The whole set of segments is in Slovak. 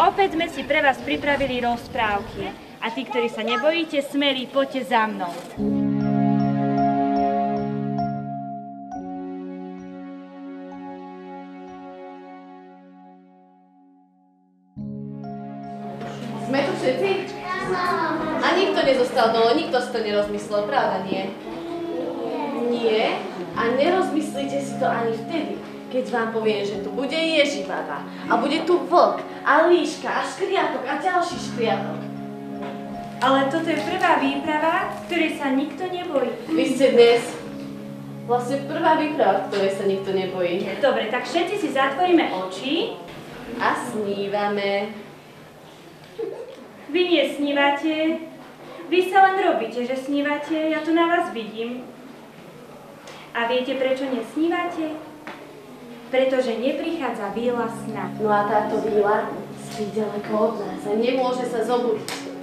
Opäť sme si pre vás pripravili rozprávky. A tí, ktorí sa nebojíte, smeli, poďte za mnou. Sme tu všetci? A nikto nezostal dole, nikto si to nerozmyslel, pravda nie? Nie? A nerozmyslíte si to ani vtedy, keď vám poviem, že tu bude ježibaba a bude tu vlk a líška a škriatok a ďalší škriatok. Ale toto je prvá výprava, ktorej sa nikto nebojí. Vy ste dnes vlastne prvá výprava, ktorej sa nikto nebojí. Dobre, tak všetci si zatvoríme oči. A snívame. Vy nesnívate. Vy sa len robíte, že snívate. Ja tu na vás vidím. A viete, prečo nesnívate? Pretože neprichádza víla sna. No a táto víla spí ďaleko od nás a nemôže sa zobudiť.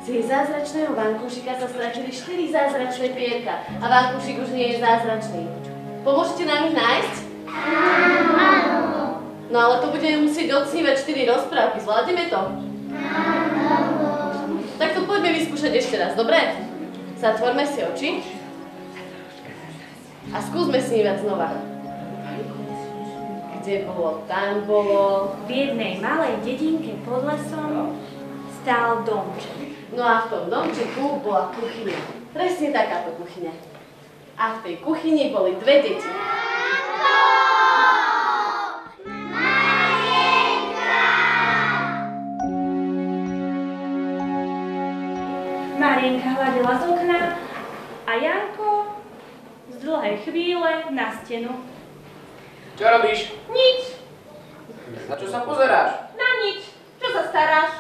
Z jej zázračného vankúšika sa stratili 4 zázračné pierka a vankúšik už nie je zázračný. Pomôžete nám ich nájsť? Áno. No ale to budeme musieť odsnívať 4 rozprávky. Zvládneme to? Áno. Tak to poďme vyskúšať ešte raz, dobre? Zatvorme si oči. A skúsme snívať znova. Kde bolo, tam bolo. V jednej malej dedinke pod lesom stál domček. No a v tom domčeku bola kuchyňa. Presne takáto kuchyňa. A v tej kuchyni boli 2 deti. Marienka hľadela z okna a Janko z dlhej chvíle na stenu. Čo robíš? Nič. Na čo sa pozeráš? Na nič. Čo sa staráš?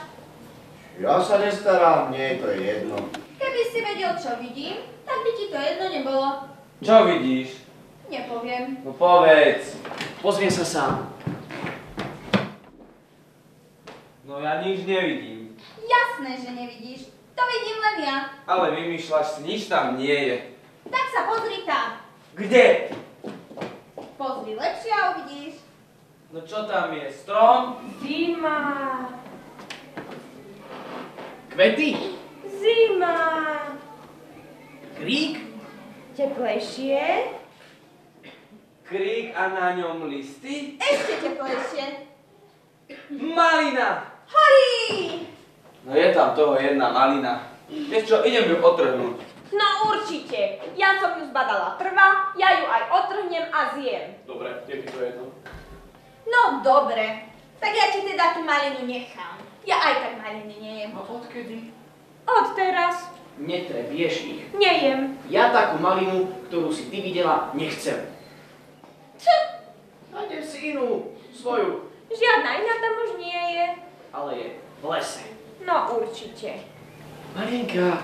Ja sa nestarám, mne to je jedno. Keby si vedel, čo vidím, tak by ti to jedno nebolo. Čo vidíš? Nepoviem. No povedz. Pozriem sa sám. No ja nič nevidím. Jasné, že nevidíš. To vidím len ja. Ale vymýšľaš si, nič tam nie je. Tak sa pozri tam. Kde? Pozri lepšie a uvidíš. No čo tam je? Strom? Zima. Kvety? Zima. Krík? Teplejšie. Krík a na ňom listy? Ešte teplejšie. Malina! Horí! No je tam toho jedna malina. Vieš čo, idem ju otrhnúť. No určite. Ja som ju zbadala prvá, ja ju aj otrhnem a zjem. Dobre, je ti to jedno. No dobre. Tak ja ti teda tú malinu nechám. Ja aj tak maliny nejem. A odkedy? Od teraz. Netrebieš ich. Nejem. Ja takú malinu, ktorú si ty videla, nechcem. Čo? Nájdem si inú, svoju. Žiadna iná tam už nie je. Ale je v lese. No určite. Marienka,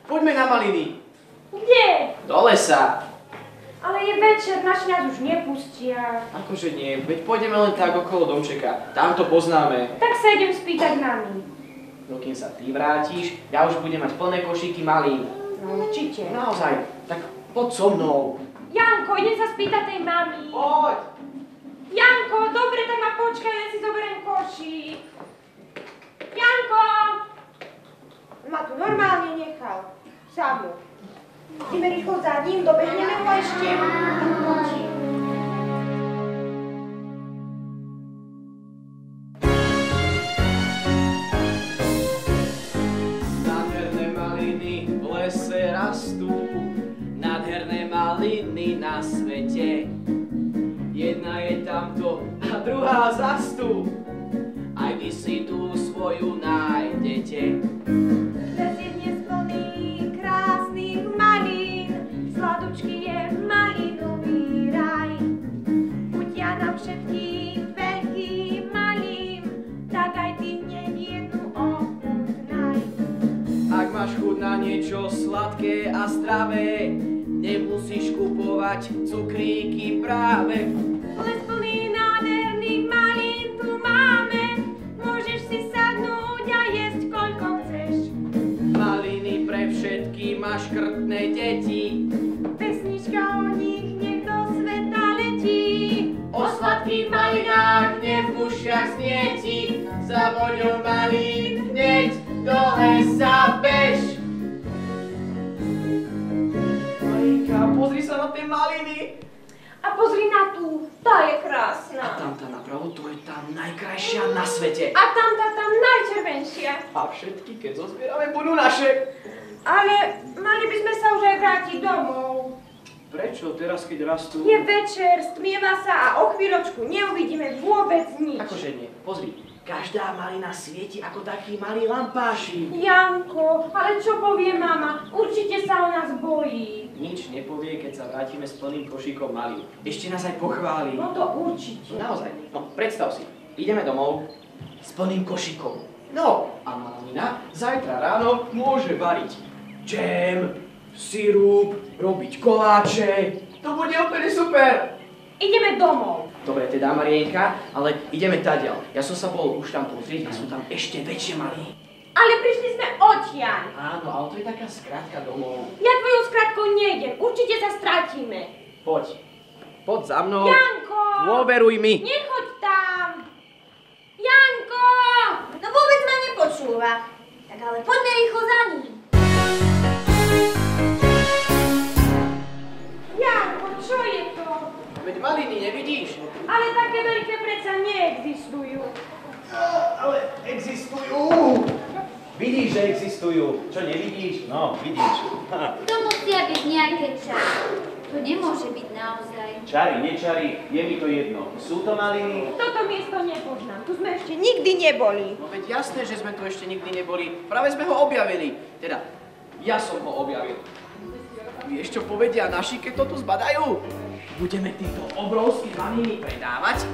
poďme na maliny. Kde? Do lesa. Ale je večer, naši nás už nepustia. Akože nie, veď pôjdeme len tak okolo domčeka. Tam to poznáme. Tak sa idem spýtať mami. No kým sa ty vrátiš, ja už budem mať plné košíky malín. No určite. Naozaj, tak poď so mnou. Janko, idem sa spýtať tej mami. Poď. Janko, dobre, tak ma počkaj, ja si zoberiem košík. Janko! Ma tu normálne nechal. Samu. Ideme rýchlo za ním, dobehneme ho ešte. Nádherné maliny v lese rastú, nádherné maliny na svete. Jedna je tamto a druhá zastú, aj vy si tú svoju nájdete. Les je dnes plný krásnych malín, sladučký je malinový raj. Chutia nám všetkým veľký malým, tak aj ty hneď jednu ochutnaj. Ak máš chuť na niečo sladké a zdravé, nemusíš kupovať cukríky práve. Les plný nádherných malín tu máme, môžeš si sadnúť a jesť koľko chceš. Maliny pre všetky máš škrtné deti, Pesnička o nich nech do sveta letí. o sladkých malinách v ušiach znie ti, za voňou malín, hneď do lesa bež. Malinka, pozri sa na tie maliny. A pozri na tú, tá je krásna. A tam tá napravo, to je tá najkrajšia na svete. A tam tá najčervenšia. A všetky, keď zozbierame, budú naše. Ale mali by sme sa už aj vrátiť domov. Prečo teraz, keď rastú? Je večer, stmieva sa a o chvíľočku neuvidíme vôbec nič. Akože nie, pozri. Každá malina svieti ako takí malí lampáši. Janko, ale čo povie mama? Určite sa o nás bojí. Nič nepovie, keď sa vrátime s plným košíkom malín. Ešte nás aj pochváli. No to určite. Naozaj, no predstav si, ideme domov s plným košíkom. No, a malina zajtra ráno môže variť džem, sirup, robiť koláče. To bude úplne super. Ideme domov. Dobre teda, Marienka, ale ideme tadiaľ. Ja som sa bol už tam pozrieť a sú tam ešte väčšie maliny. Ale prišli sme odtiaľ. Áno, ale to je taká skrátka domov. Ja tvojou skratkou nejdem, určite sa stratíme. Poď. Poď za mnou. Janko! Dôveruj mi. Nechoď tam. Janko! No vôbec ma nepočúva. Tak ale poďme rýchlo za ním. Janko, čo je to? Veď maliny nevidíš? Ale také veľké predsa neexistujú. Ale existujú. Vidíš, že existujú. Čo nevidíš? No, vidíš. To musia byť nejaké čary. To nemôže byť naozaj. Čary, nečary, je mi to jedno. Sú to maliny? Toto miesto nepoznám. Tu sme ešte nikdy neboli. No veď jasné, že sme tu ešte nikdy neboli. Práve sme ho objavili. Teda, ja som ho objavil. Vieš, čo povedia naši, keď to tu zbadajú? Budeme tieto obrovské maliny predávať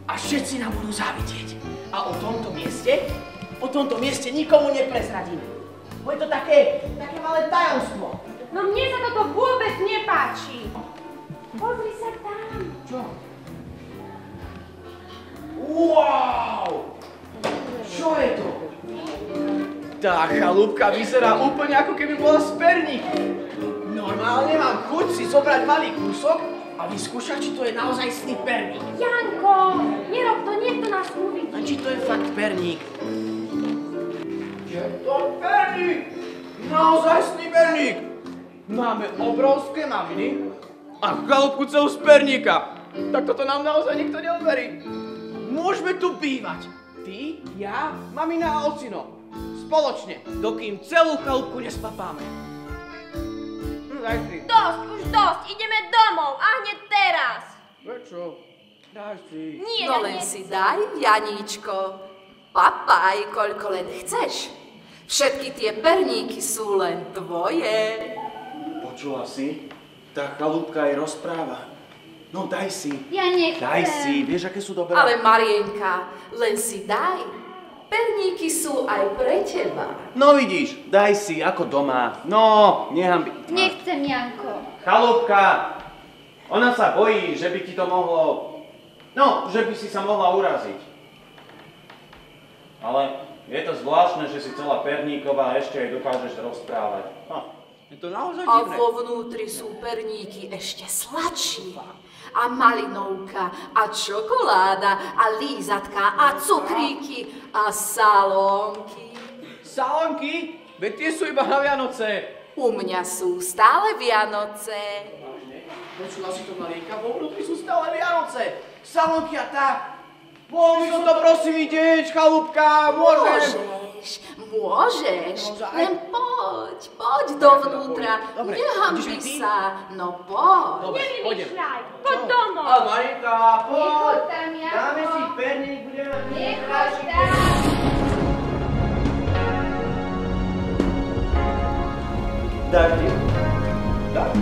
a všetci nám budú závidieť. A o tomto mieste nikomu neprezradíme. Bude to také malé tajomstvo. No mne sa toto vôbec nepáči. Pozri sa tam. Čo? Wow! Čo je to? Tá chalúbka vyzerá úplne ako keby bola z perníku. Normálne mám chuť si zobrať malý kúsok a vyskúšať, či to je naozajstný perník. Janko, nerob to, niekto nás uvidí. A či to je fakt perník? Je to perník! Naozajstný perník! Máme obrovské maliny a chalúbku celú z perníka. Tak toto nám naozaj nikto neuverí. Môžeme tu bývať. Ty, ja, mamina a ocino. Spoločne, dokým celú chalúbku nespapáme. Daj si. Dosť, ideme domov a hneď teraz. Prečo? Daj si. Nie, No len si daj, Janíčko. Papaj, koľko len chceš. Všetky tie perníky sú len tvoje. Počula si? Tá chalúbka aj rozpráva. No daj si. Ja nechcem. Daj si, vieš, aké sú dobré? Ale Marienka, len si daj. Perníky sú aj pre teba. No vidíš, daj si, ako doma. No, nehambi. Nechcem, Janko. Chalúbka, ona sa bojí, že by ti to mohlo... No, že by si sa mohla uraziť. Ale je to zvláštne, že si celá perníková a ešte aj dokážeš rozprávať. Je to naozaj A divné. vo vnútri sú perníky ešte sladšie. A malinovka, a čokoláda, a lízatka, a cukríky, a salónky. Salónky? Veď tie sú iba na Vianoce. U mňa sú stále Vianoce. Vážne? Počula si to, Marienka? Vo vnútri sú stále Vianoce. Salónky a tak. Mohol by som to prosím vidieť, chalúbka, môžem? Môžeš. Naozaj? Len poď dovnútra. Dobre, Nehambi ideš aj ty? sa, no poď. Dobre, pôjdem. Nevymýšľaj, poď domov. A Marienka, poď! Nechoď tam, Janko. Dáme si perník, budeme... Nechoď tam. Dáš ti? Dáš?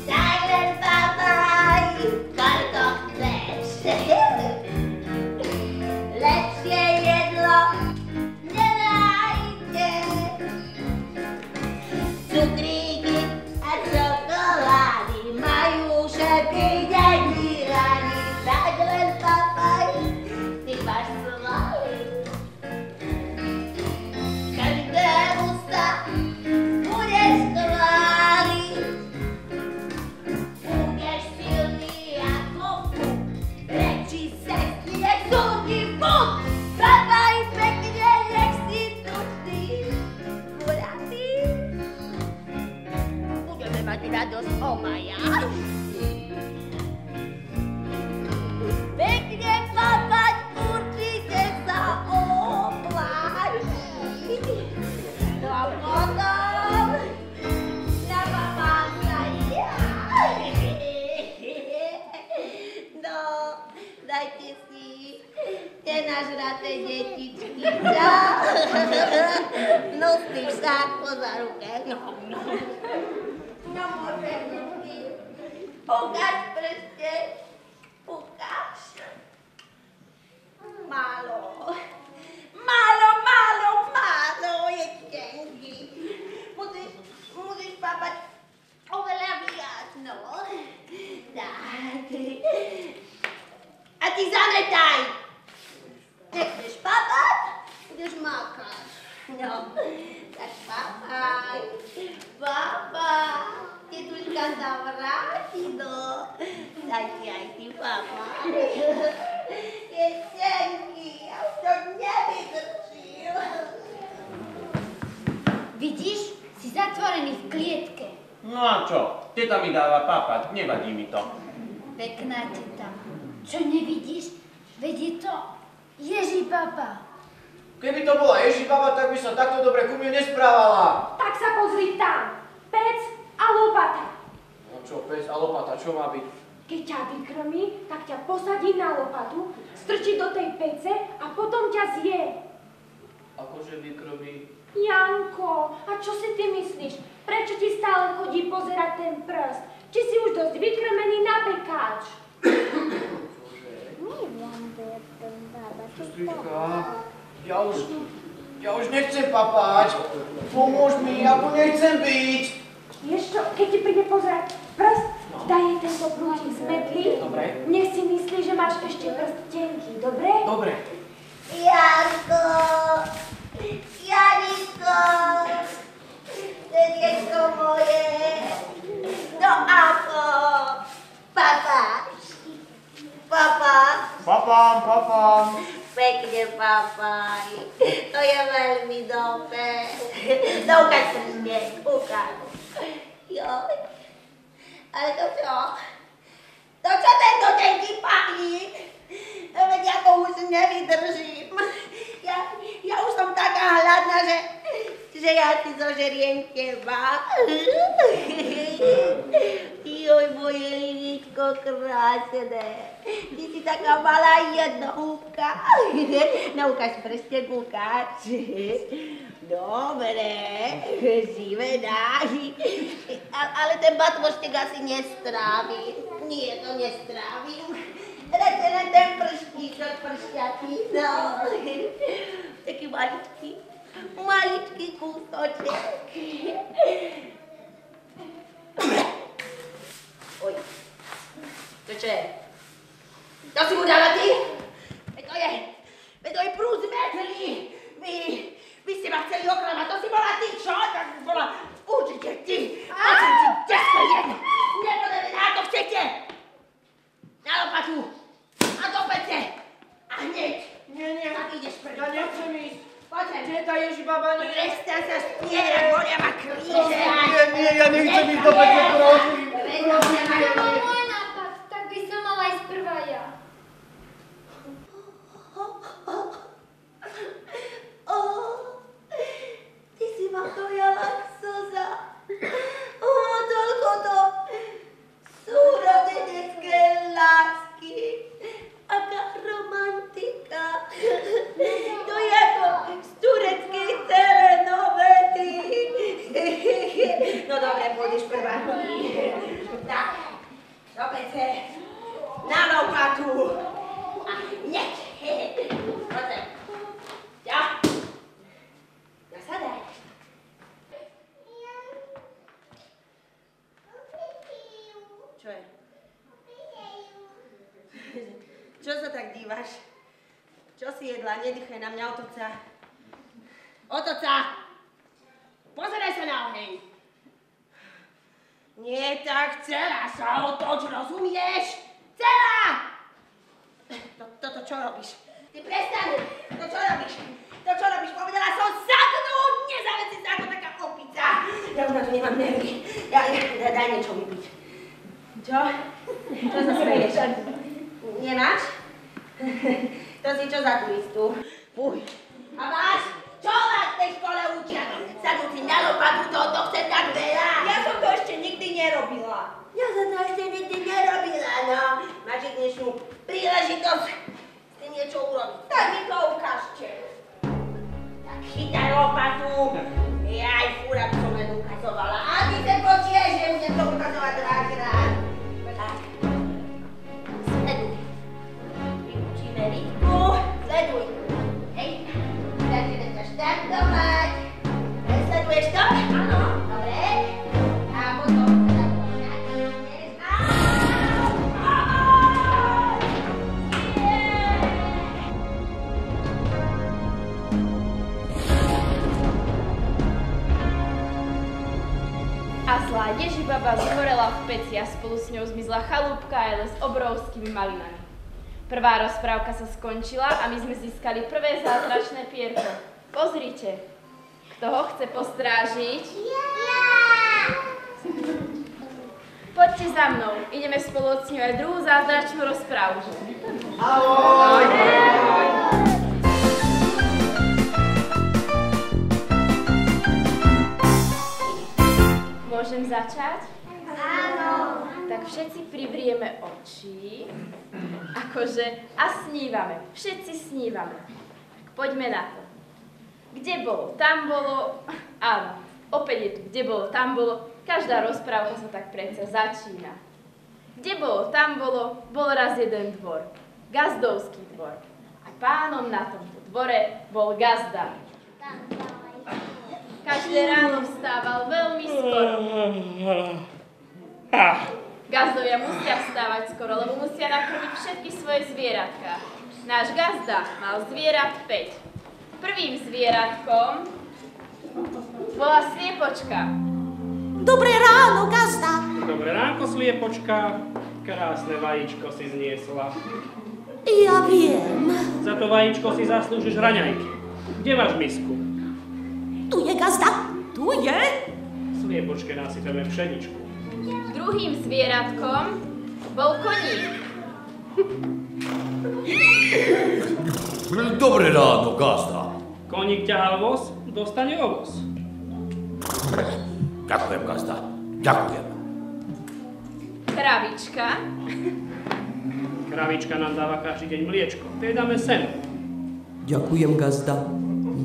Daj len papaj, koľko chceš. Lepšie jedlo nenájdeš. Cukríky a čokoláda. Čo? Nosný však za ruke. No môžem, ukáž prste. Ukáž. Málo. Málo je tenky. Musíš papať oveľa viac, no. Tak. A ty zametaj. Nechceš papať, budeš makať. No, tak papaj. Tetuška sa vráti, no. Daj si aj ty papaj. Je tenky, ja už to nevydržím. Vidíš? Si zatvorený v klietke. No a čo? Teta mi dáva papať, nevadí mi to. Pekná teta. Čo nevidíš? Veď je to Ježibaba. Keby to bola Ježibaba, tak by sa takto dobre ku mne nesprávala. Tak sa pozri tam. Pec a lopata. No čo, pes a lopata, čo má byť? Keď ťa vykrmí, tak ťa posadí na lopatu, strčí do tej pece a potom ťa zje. Akože vykrmí? Janko, a čo si ty myslíš? Prečo ti stále chodí pozerať ten prst? Či si už dosť vykrmený na pekáč? Sestrička, ja už nechcem papať. Pomôž mi, ja tu nechcem byť. Vieš čo, keď ti príde pozerať prst, daj jej tento prútik z metly. Dobre. Nech si myslí, že máš ešte prst tenký, dobre? Dobre. Janko, Janisko, dediečko moje, no ako, papáš, Papám. pekne papaj, to je veľmi dobré, no ukáž prste, ukáž, joj, ale to čo tento tenký paník, veď ja to už nevydržím. Ja už som taká hladná, že ja si zožeriem teba. Joj, moje liličko krásne. Ty si taká malá jednohúbka. No ukáž prsteň, ukáž. Dobre, živená. Ale ten batmoštek asi nestrávim. Nie, to nestrávim. Radšej len ten prštíčok pršťatý, no. Taký maličký kúsoček. Oj, to čo je? To si mu dala ty? Veď to je prúd zmetlý. Vy ste ma chceli oklamať, to si bola ty, čo? To bola určite ty. Prosím ti, desko jedno. Nepodajme na to chcete. Na lopatu. A do pece! A hneď! Nie, Tak ideš preč. ja nechcem ísť. Poďme. Teta Ježibaba, nie. Prestaň sa spierať, bolia ma kríže. Nie, ja nechcem ísť do pece, prosím. To bol môj nápad, tak by som mala ísť prvá ja. Ty si ma dojala k slza. Toľko to súrodenecké lásky. Aká romantika. To je ako z tureckej telenovely. No dobre, pôjdeš prvá. Tak, do pece, na lopatu. A hneď. Poďme. Ja. Nasadaj. Čo je? Čo sa tak dívaš? Čo si jedla? Nedýchaj na mňa, otoca. Otoca! Pozeraj sa na oheň. Nie tak celá sa otoč, rozumieš? Celá! Toto čo robíš? Ty prestaň! To čo robíš? To čo robíš? Povedala som sadnúť! Nezaveci sa ako taká opica! Ja už na to nemám nervy. Daj niečo vypiť. Čo? Čo sa smeješ? Nemáš? To si čo za turistu? Fuj. A máš? Čo vás v tej škole učia? Sadnúť si na lopatu, to chce tak veľa. Ja som to ešte nikdy nerobila. Ja som to ešte nikdy nerobila, no. Máš dnešnú príležitosť s tým niečo urobiť. Tak mi to ukážte. Chytaj lopatu. Jaj, fúra by som len ukazovala. A ty se počítaj, že budem to ukazovať dvakrát. Tak. Sleduj. Vyučíme rytmu. Sleduj. Hej. Začneme sa štartovať. Sleduješ to? Áno. Dobre. A potom sa začneš. A zlá Ježibaba zhorela v peci a spolu s ňou zmizla chalúbka aj les s obrovskými malinami. Prvá rozprávka sa skončila a my sme získali prvé zázračné pierko. Pozrite, kto ho chce postrážiť? Ja! Poďte za mnou, ideme spolu odsnívať druhú zázračnú rozprávku. Ahoj! Môžem začať? Áno. Tak všetci privrieme oči, akože, a snívame. Všetci snívame. Tak poďme na to. Kde bolo, tam bolo, áno, opäť je tu, kde bolo, tam bolo. Každá rozprávka sa tak predsa začína. Kde bolo, tam bolo, bol raz jeden dvor. Gazdovský dvor. A pánom na tomto dvore bol gazda. Každé ráno vstával veľmi skoro. Gazdovia musia vstávať skoro, lebo musia nakrmiť všetky svoje zvieratka. Náš gazda mal zvierat 5. Prvým zvieratkom bola sliepočka. Dobré ráno, gazda. Dobré ránko, sliepočka. Krásne vajíčko si zniesla. Ja viem. Za to vajíčko si zaslúžiš raňajky. Kde máš misku? Tu je gazda. Tu je. Sliepočke nasypeme pšeničku. Druhým zvieratkom bol koník. Dobré ráno, gazda. Koník ťahal voz, dostane ovoz. Ďakujem, gazda. Ďakujem. Kravička. Kravička nám dáva každý deň mliečko. Tej dáme seno. Ďakujem, gazda.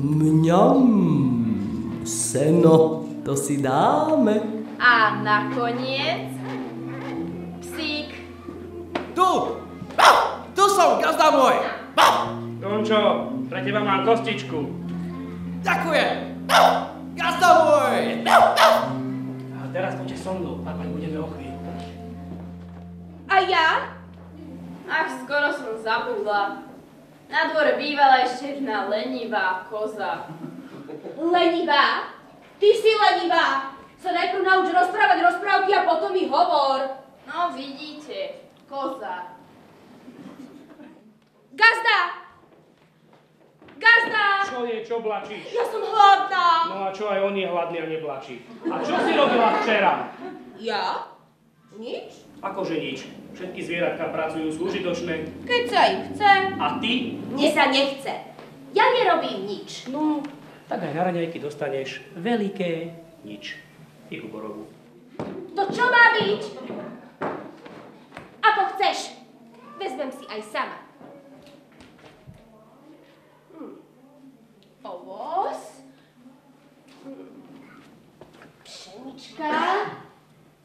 Mňam. Seno, to si dáme. A nakoniec psík. Tu! Tu som, gazda môj! Tončo, pre teba mám kostičku. Ďakujem! Gazda môj! A teraz poďte so mnou, papať budeme o chvíľu. A ja? Ach, skoro som zabudla. Na dvore bývala ešte jedna lenivá koza. Lenivá? Ty si lenivá! Sa najprv nauč rozprávať rozprávky a potom mi hovor. No vidíte, koza. Gazda! Gazda! Čo je, čo blačíš? Ja som hladná. No a čo aj on je hladný a neblačí? A čo si robila včera? Ja? Nič? Akože nič. Všetky zvieratka pracujú, sú užitočné. Keď sa im chce. A ty? Mne sa nechce. Ja nerobím nič. No, tak aj na raňajky dostaneš veľké nič. Tichú borovu. To čo má byť? Ako chceš. Vezmem si aj sama. Ovoz. Pšenička.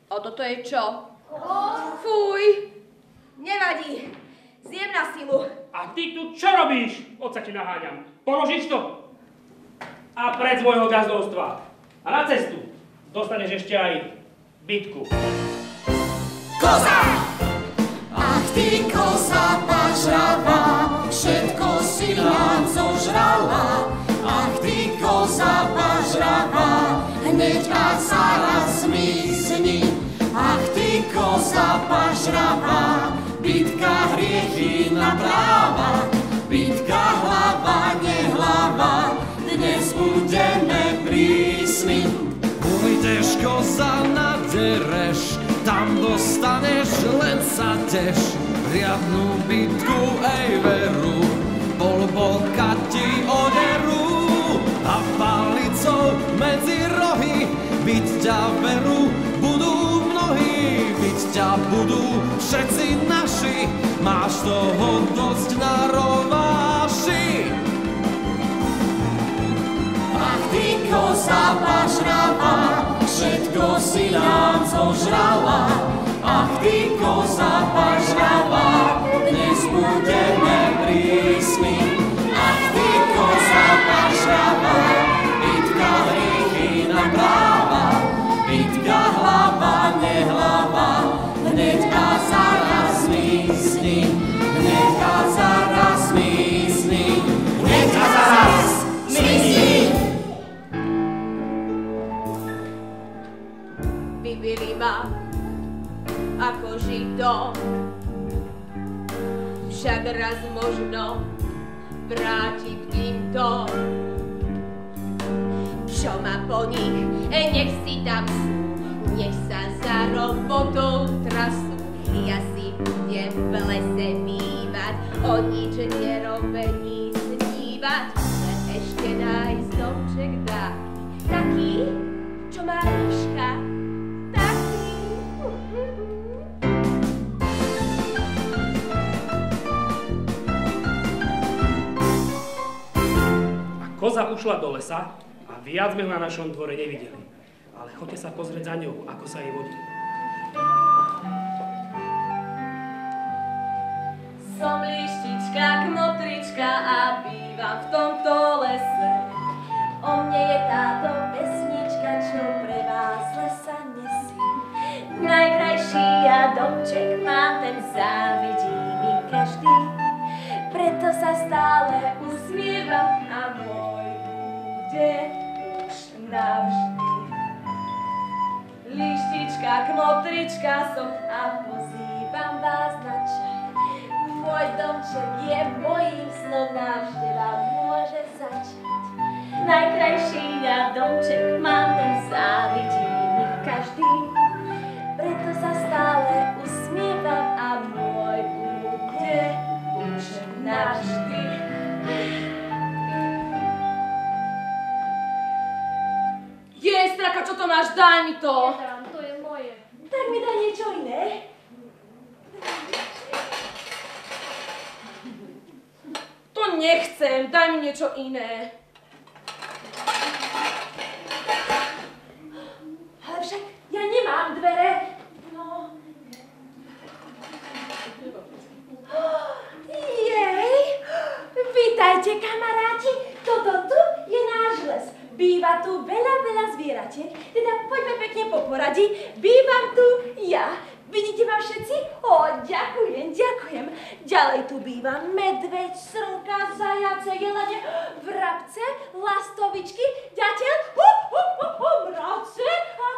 A toto je čo? Fuj. Nevadí. Zjem na silu. A ty tu čo robíš? Od sa ti naháňam. Položíš to? A pred z môjho gazdovstva. A na cestu dostaneš ešte aj bitku. Koza! Ach ty koza pažravá, všetko si nám zožrala. Ach ty koza pažravá, hneď a zaraz zmizni. Ach ty koza pažravá, bitka hriechy napráva. Bitka hlava, nehlava, dnes budeme prísni. Pôjdeš, koza, nadereš, tam dostaneš, len sa teš. Riadnu bitku, ej veru, polka ti oderú. A palicou medzi rohy, byť ťa veru, budú mnohí. Byť ťa budú všetci naši, máš toho dosť na rováši. koza pažravá, všetko si nám zožrala. Ach, ty koza pažravá, dnes budeme prísni. Ach, ty koza pažravá, bitka hriechy napráva, bitka hlava, nehlava, hneď a zaraz mysli, hneď a zaraz mysli, hneď a zaraz mysli. Vybili ma ako žito, však raz možno vrátiť im to. Čo má po nich, nech si tam sú, nech sa za robotou trasú. Ja si budem v lese bývať, o nič nerobení snívať, len ešte nájsť domček taký, čo má líška, taký. Koza ušla do lesa a viac sme ho na našom dvore nevideli. Ale choďte sa pozrieť za ňou, ako sa jej vodí. Som lištička, kmotrička a bývam v tomto lese. O mne je táto pesnička, čo pre vás lesa nesí. Najkrajší ja domček mám, ten závidí mi každý. Preto sa stále usmievam a môj bude už navždy. Lištička, kmotrička som a pozývam vás na čaj. Môj domček je mojím snom, navždy vám môže začať. Najkrajší ja domček mám, ten závidí mi každý. Preto sa stále usmievam a môj bude už navždy. Straka, čo to máš? Daj mi to! Nedám, to je moje. Tak mi daj niečo iné. To nechcem, daj mi niečo iné. Ale však ja nemám dvere. No. Jej, vítajte kamaráti, toto tu je náš les. Býva tu veľa zvieratiek, teda poďme pekne po poradí. Bývam tu ja. Vidíte ma všetci? Ó, ďakujem. Ďalej tu býva medveď, srnka, zajace, jelene, vrabce, lastovičky, ďateľ, mravce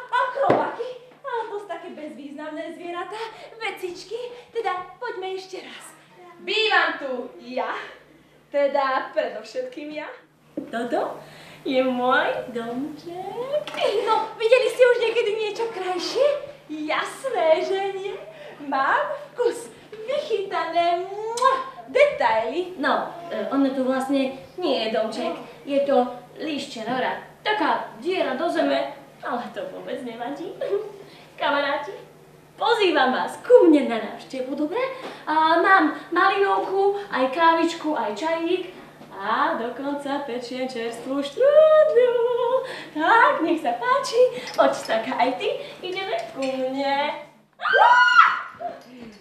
a chrobaky. A dosť také bezvýznamné zvieratá, vecičky. Teda poďme ešte raz. Bývam tu ja, teda predovšetkým ja. Toto je môj domček. No, videli ste už niekedy niečo krajšie? Jasné, že nie? Mám vkus, vychytané detaily. No, ono to vlastne nie je domček, je to líšťa nora. Taká diera do zeme, ale to vôbec nevadí. Kamaráti, pozývam vás ku mne na návštevu, dobre? Mám malinovku, aj kávičku, aj čajík. A dokonca pečiem čerstvú štrúdľu. Tak, nech sa páči. Poď tak aj ty, ideme ku mne.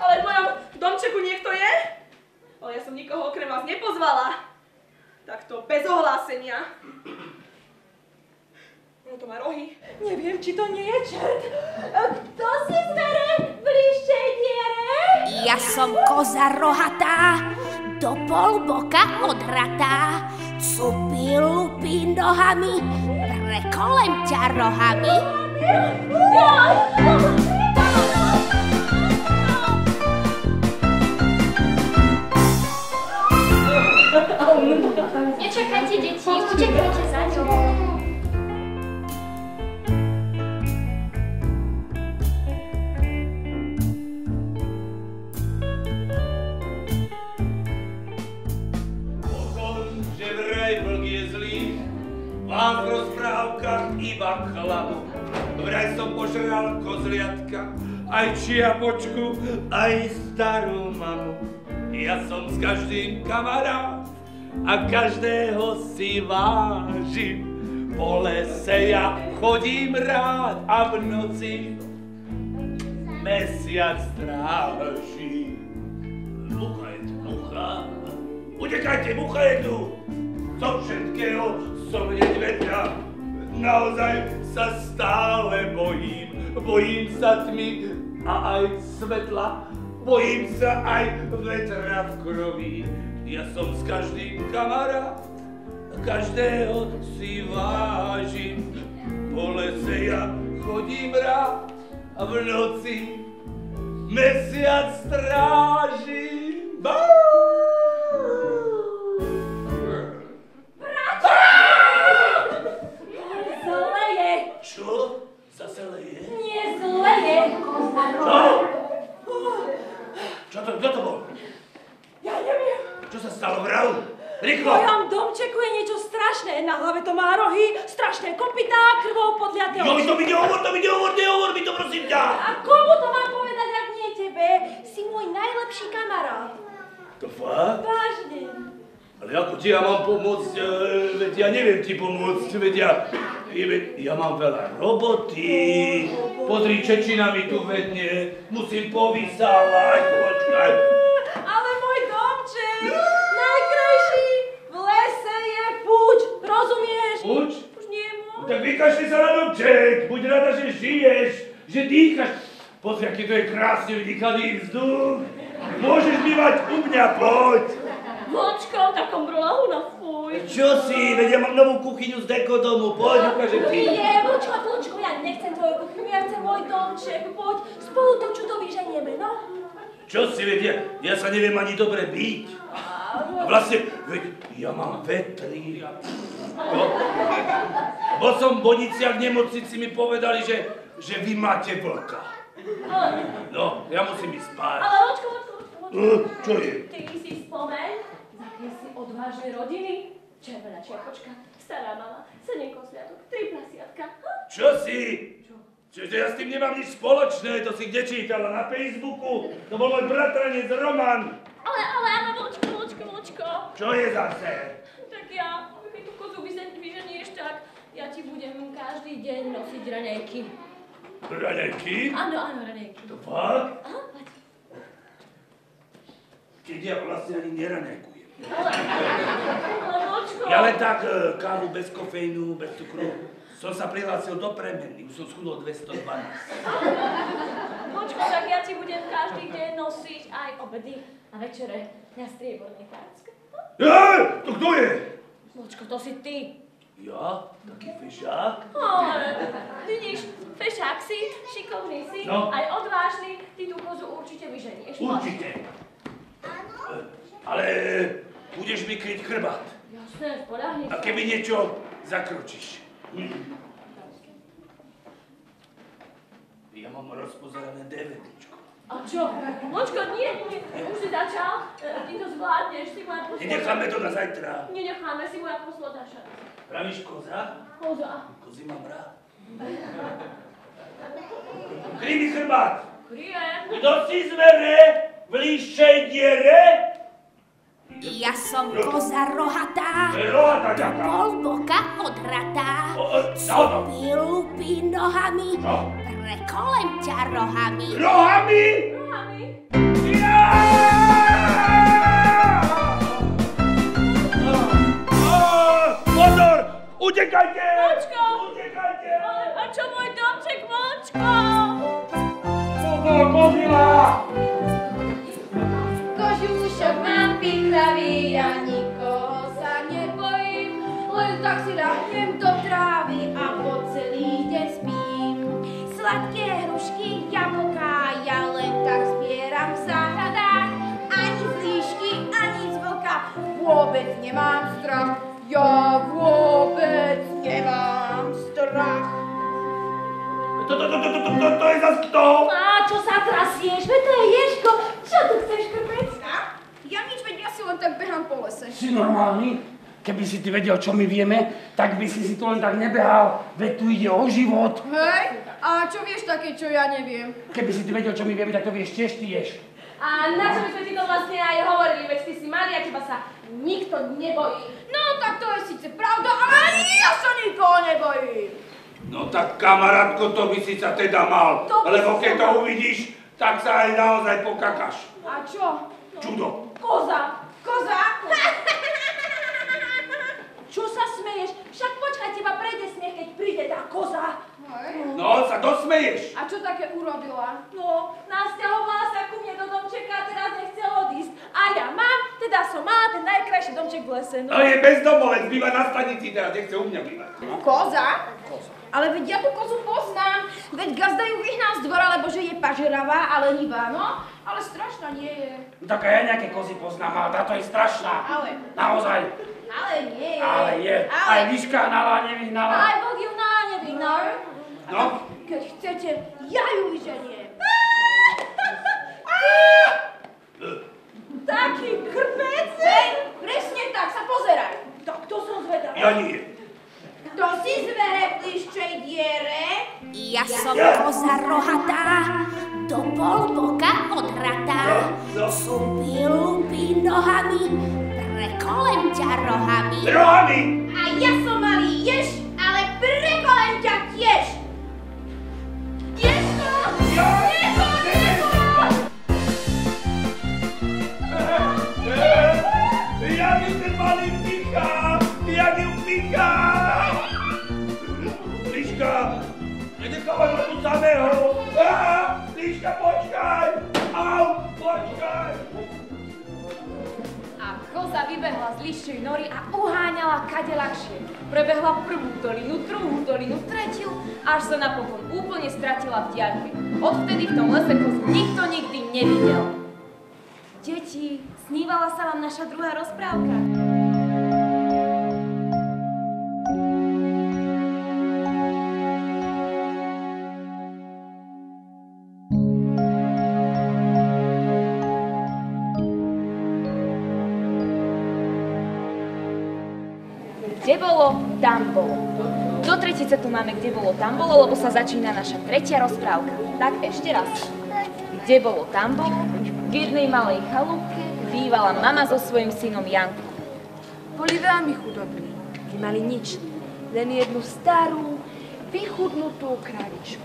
Ale v mojom domčeku niekto je? Ale ja som nikoho okrem vás nepozvala. Takto bez ohlásenia. No to má rohy. Neviem, či to nie je čert. Kto si zvere v líšťej diere? Ja som koza rohatá, do polboka odratá. Cupí, lupí nohami, prekolem ťa rohami. Nečakajte, deti, utekajte za ňou. Mám v rozprávkach iba chlamu. Vraj som požral kozliatka, aj čiapočku, aj starú mamu. Ja som s každým kamarát a každého si vážim. Po lese ja chodím rád a v noci mesiac stráži. Mucha je tu, mucha. Utekajte, mucha je tu. Zo všetkého som nedvedľa. Naozaj sa stále bojím. Bojím sa tmy a aj svetla. Bojím sa aj vetra v krovi. Ja som s každým kamarát. Každého si vážim, po lese ja chodím rád a v noci mesiac strážim. Bračo! Zle je. Čo? Zase leje? Nie, zle je. Čo? Čo to, kto to bol? Ja neviem. Čo sa stalo, vrav? Rýchlo! V mojom domčeku je niečo strašné. Na hlave to má rohy, strašné kopytá, krvou podliaté oči. Joj, to mi nehovor mi to prosím ťa! A komu to mám povedať, ak nie tebe? Si môj najlepší kamarát. To fakt? Vážne. Ale ako ti ja mám pomôcť, veď ja neviem ti pomôcť, veď ja mám veľa roboty. Pozri, čečina mi tu vedne, musím povysávať, počkaj. Ale môj domček, najkrajší, v lese je púč, rozumieš? Púč? Už nie môžem. Tak vykašli sa na domček, buď rada, že žiješ, že dýchaš. Pozri, aký to je krásne vydýchaný vzduch. Môžeš bývať u mňa, poď. Vočko, takom brlahu na fuj. Čo si, veď ja mám novú kuchyňu z dekodomu, poď, ukážem ti. Nie, Vočko, ja nechcem tvoju kuchyňu, ja chcem môj domček, poď, spolu to čudo vyženieme, no. Čo si, veď ja sa neviem ani dobre byť. A vlastne, veď ja mám vetrín. No. Bol som v Boniciach v nemocnici, mi povedali, že vy máte vlka. No, ja musím ísť spať. Ale Vočko. Čo je? Ty si spomeň, z akej si odvážnej rodiny? Červená čiapočka, stará mama, 7 kosliatok, 3 prasiatka. Čo si? Čiže ja s tým nemám nič spoločné, to si kde čítala? Na Facebooku? To bol môj bratranec Roman. Ale, Vočko. Čo je zase? Tak ja, keď tú kozu vyženieš, tak ja ti budem každý deň nosiť raňajky. Raňajky? Áno, raňajky. To fakt? Aha, poď. Keď ja vlastne ani neraňajkujem. Ale Vočko. Ja len tak kávu bez kofeínu, bez cukru. Som sa prihlásil do premenny, už som schudol 212. Vočko, tak ja ti budem každý deň nosiť aj obedy a večere na striebornej tácke. To kto je? Vočko, to si ty. Ja? Taký fešák? Vidíš, fešák si, šikovný si, no. Aj odvážny, ty tú kozu určite vyženieš. Určite. Ale budeš mi kryť chrbát. Jasné, spoľahni sa. A keby niečo zakročíš. Ja mám rozpozerané DVDčko. A čo? Vočko, nie, už si začal, ty to zvládneš, si moja poslodaša. Nenecháme to na zajtra. Nenecháme, si moja poslodaša. Pravíš koza? Koza. Kozy mám rád. Kryj mi chrbát. Kryjem. Kto si zvere v líšej diere? Ja som koza rohatá, Rohatá, do ďaká. polboka odratá, cupy lupí nohami, prekolem ťa rohami. Rohami? Pozor! Utekajte! Vočko! Utekajte! A čo môj domček, Vočko? Pozor, kozila! Kožúšok mám pichlavý, ja nikoho sa nebojím, len tak si ľahnem do trávy a po celý deň spím. Sladké hrušky, jablká, ja len tak zbieram v záhradách, ani z líšky, ani z vlka, vôbec nemám strach, ja vôbec nemám strach. To je zas kto? A čo sa trasieš? Veď to je Ježko. Čo tu chceš, krpec? Ja nič, veď ja si len tak behám po lese. Si normálny? Keby si ty vedel, čo my vieme, tak by si tu len tak nebehal. Veď tu ide o život. Hej, a čo vieš také, čo ja neviem? Keby si ty vedel, čo my vieme, tak to vieš tiež ty ješ. A na čo by sme ti to vlastne aj hovorili, veď ty si malý a teba sa nikto nebojí. No, tak to je síce pravda, ale ani ja sa nikoho tak kamarátko, to by si sa teda mal. To by Lebo si keď sa to mal. uvidíš, tak sa aj naozaj pokakaš. A čo? Čudo. Koza! Koza! Čo sa smeješ? Však počkaj, teba prejde smiech, keď príde tá koza. No, sa dosmeješ. A čo také urobila? No, nasťahovala sa ku mne do domčeka a teraz nechce odísť. A ja mám, teda som mala ten najkrajší domček v lese. No je bezdomovec, býva na stanici, teraz nechce u mňa bývať. Koza? Ale veď ja tú kozu poznám. Veď gazda ju vyhnal z dvora, lebo že je pažeravá a lenivá, no. Ale strašná nie je. Tak aj ja nejaké kozy poznám, ale táto je strašná. Ale. Naozaj. Ale nie. Ale je. Aj Liška nala, nevyhnala. Aj Boh ju nala, nevyhnal. No? Keď chcete, ja ju vyženiem. Taký krpec. Hej, presne tak, sa pozeraj. Tak to som zvedavá. Ja nie. Kto si zvere v pliščej diere? Ja som koza rohatá, do polboka odratá. Supí, lupí nohami, prekolem ťa rohami. Rohami! A ja som malý jež, ale prekolem ťa tiež. Ježko! Ježko! Jak ju ten malý pícha! Jak ju pícha! Liška! Nenechávaj ma tu samého! Liška, počkaj! Au! Počkaj! A koza vybehla z liščej nory a uháňala kadeľakšie. Prebehla prvú dolinu, druhú dolinu, tretiu, až sa napokon úplne stratila v diaľke. Odvtedy v tom lese kozu nikto nikdy nevidel. Deti, snívala sa vám naša druhá rozprávka? Kde bolo, tam bolo. Do tretice tu máme Kde bolo, tam bolo, lebo sa začína naša tretia rozprávka. Tak ešte raz. Kde bolo, tam bolo, v jednej malej chalúbke bývala mama so svojím synom Jankom. Boli veľmi chudobní, nemali nič, len jednu starú, vychudnutú kravičku.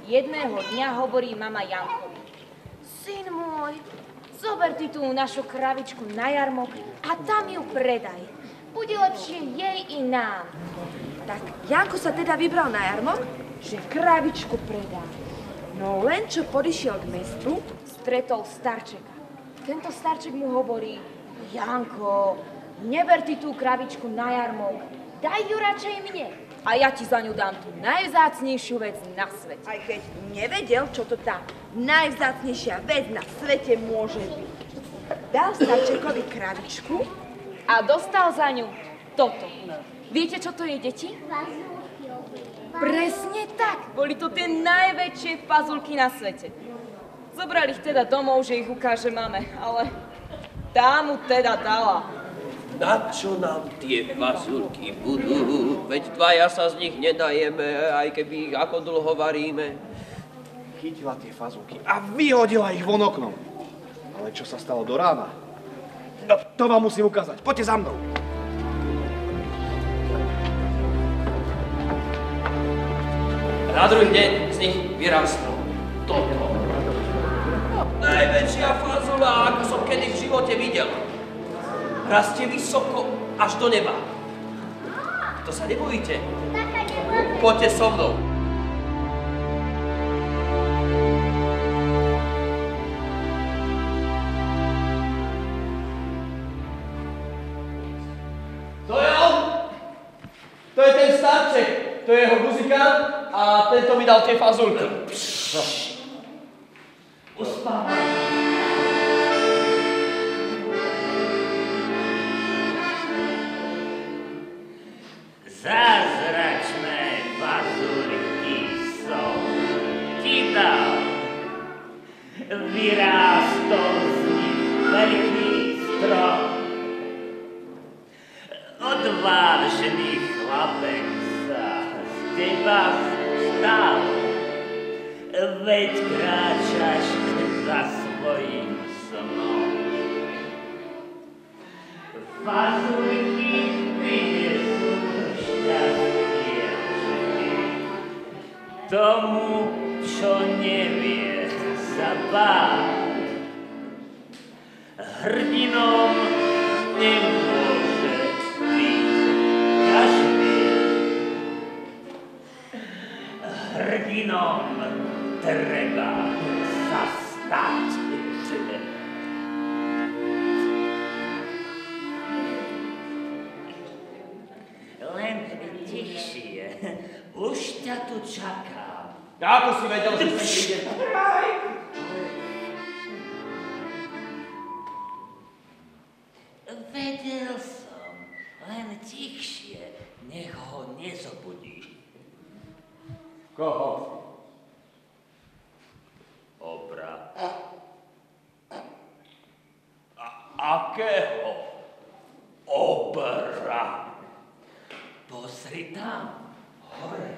Jedného dňa hovorí mama Jankovi: Syn môj, zober ty tú našu kravičku na jarmok a tam ju predaj. Bude lepšie jej i nám. Tak Janko sa teda vybral na jarmok, že kravičku predá. No len čo podišiel k mestu, stretol starčeka. Tento starček mu hovorí: Janko, neber ty tú kravičku na jarmok, daj ju radšej mne. A ja ti za ňu dám tú najvzácnejšiu vec na svete. Aj keď nevedel, čo to tá najvzácnejšia vec na svete môže byť. Dal starčekovi kravičku a dostal za ňu toto. Viete, čo to je, deti? Presne tak. Boli to tie najväčšie fazulky na svete. Zobrali ich teda domov, že ich ukáže mame, ale tá mu teda dala. Na čo nám tie fazulky budú? Veď dvaja sa z nich nedajeme, aj keby ich ako dlho varíme. Chytila tie fazulky a vyhodila ich von oknom. Ale čo sa stalo do rána? No, to vám musím ukázať. Poďte za mnou. Na druhý deň z nich vyrástlo toto. Najväčšia fazula, ako som kedy v živote videl. Rastie vysoko až do neba. To sa nebojíte? Poďte so mnou. To je on! To je ten starček, to je jeho muzikant a tento mi dal tie fazulky. Uspávaj. Zázračné fazulky som ti dal. Vyrástol z nich veľký strom. Odvážny chlapec sa z teba stal, veď kráčaš za svojím snom. Fazulky vynesú šťastie vždy. tomu, čo nevie sa báť. Hrdinom nemôže byť každý. Hrdinom treba sa stať. Len tichšie, už ťa tu čakám. Ako si vedel, že sa ide? Vedel som, len tichšie, nech ho nezobudí. Koho? Obra. Akého? Obra. Pozri tam, hore.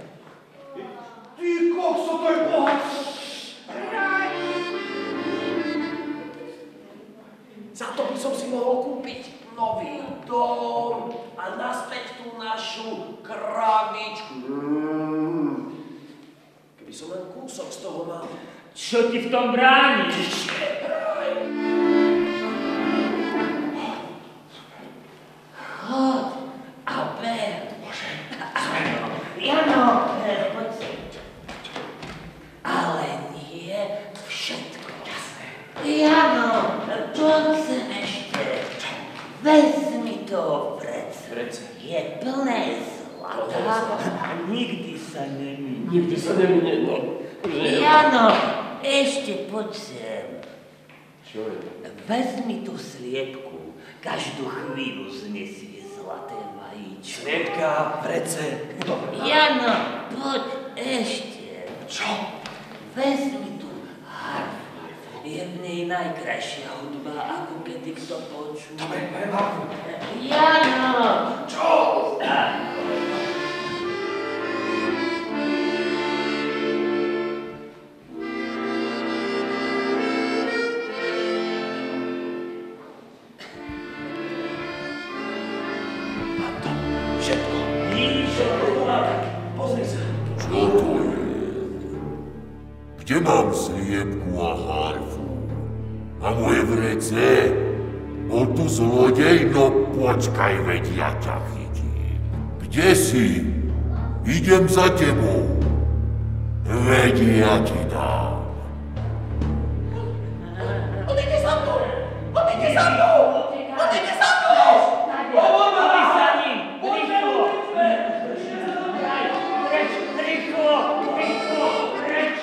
Ty kokso, to je bohač! Za to by som si mohol kúpiť nový dom a naspäť tú našu kravičku. Keby som len kúsok z toho mal. Čo ti v tom bráni? Chod a ber. Jano, poď sem. Ale nie všetko. Jano, poď sem ešte. Vezmi to vrece. Je plné zlata a nikdy sa neminie. Nikdy sa neminie, no. Jano, ešte poď sem. Čo je? Vezmi tú sliepku, každú chvíľu znesie zlaté vajíčko. Sliepka, vrece. Jano, poď ešte. Čo? Vezmi tú harfu. Je v nej najkrajšia hudba, ako kedy kto počul. Dobre, berem harfu. Jano! Čo? Kde mám sliepku a harfu? A moje vrece? Bol tu zlodej, no počkaj, veď ja ťa chytím. Kde si? Idem za tebou. Veď ja ti dám. Odejte za mnou! Odejte za mnou! Odejte za mnou! Poďte za ním! Rýchlo! Preč! Rýchlo! Rýchlo! Preč!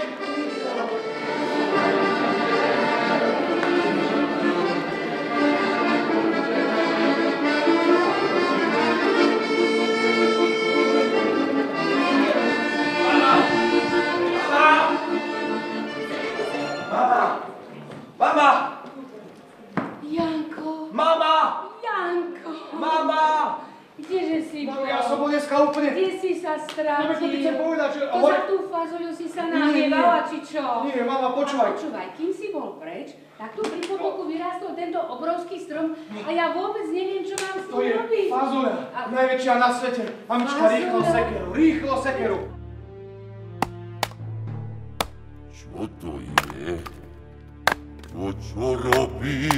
Mama! Janko! Mama! Janko! Mama! Kdeže si bol? Ja som bol dneska úplne... Kde si sa strátil? No, veď chcem povedať, že... To za tú fazuľu si sa nahnevala, či čo? Nie, mama, počúvaj. Počúvaj, kým si bol preč, tak tu pri potoku vyrástol tento obrovský strom a ja vôbec neviem, čo mám s To tým je robiť. fazuľa, najväčšia na svete. Mamička, rýchlo sekeru, rýchlo sekeru. Čo to je? To čo robíš?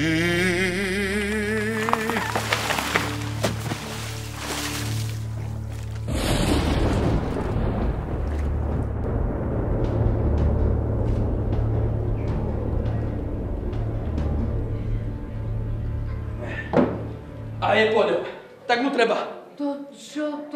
A je po ňom. Tak mu treba. Čo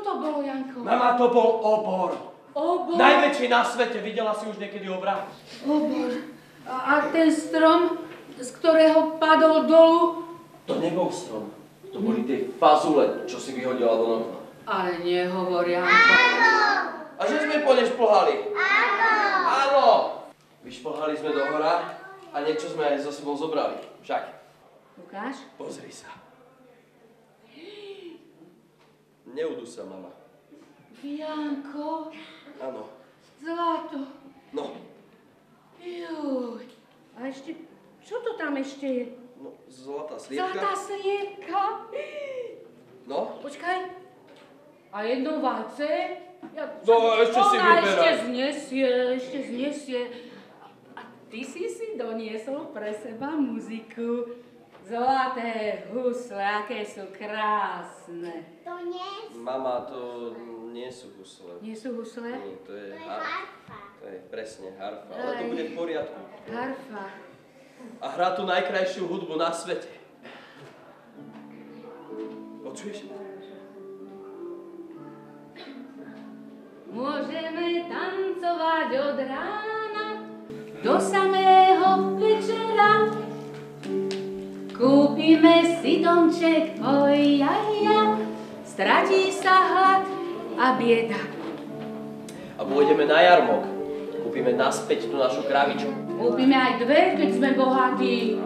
to bolo, Janko? Mama, to bol obor. Obor? Najväčší na svete. Videla si už niekedy obra? Obor. A ten strom, z ktorého padol dolu? To nebol strom. To boli tie fazule, čo si vyhodila do okna. Ale nehovor, Janko. A že sme po ne šplhali? Áno. Áno. Vyšplhali sme do hora a niečo sme aj so sebou zobrali. Však. Ukáž? Pozri sa. Neuduj sa, mama. Janko. Áno. Zlato. No. Juj. A ešte, čo to tam ešte je? No, zlatá sliepka. Zlatá sliepka. No? Počkaj. A jedno vajce. No, ešte si Ona vyberaj. ešte znesie. A ty si doniesol pre seba muziku. Zlaté husle, aké sú krásne. To nie sú. Mama, to nie sú husle. Nie sú husle? Nie, to je harfa. To je presne harfa, ale to bude v poriadku. Harfa. A hrá tú najkrajšiu hudbu na svete. Počuješ? Môžeme tancovať od rána do samého večera. Kúpime si domček, oj, ja, stratí sa hlad a bieda. A pôjdeme na jarmok. Kúpime naspäť tú našu kravičku. Kúpime aj dve, keď sme bohatí.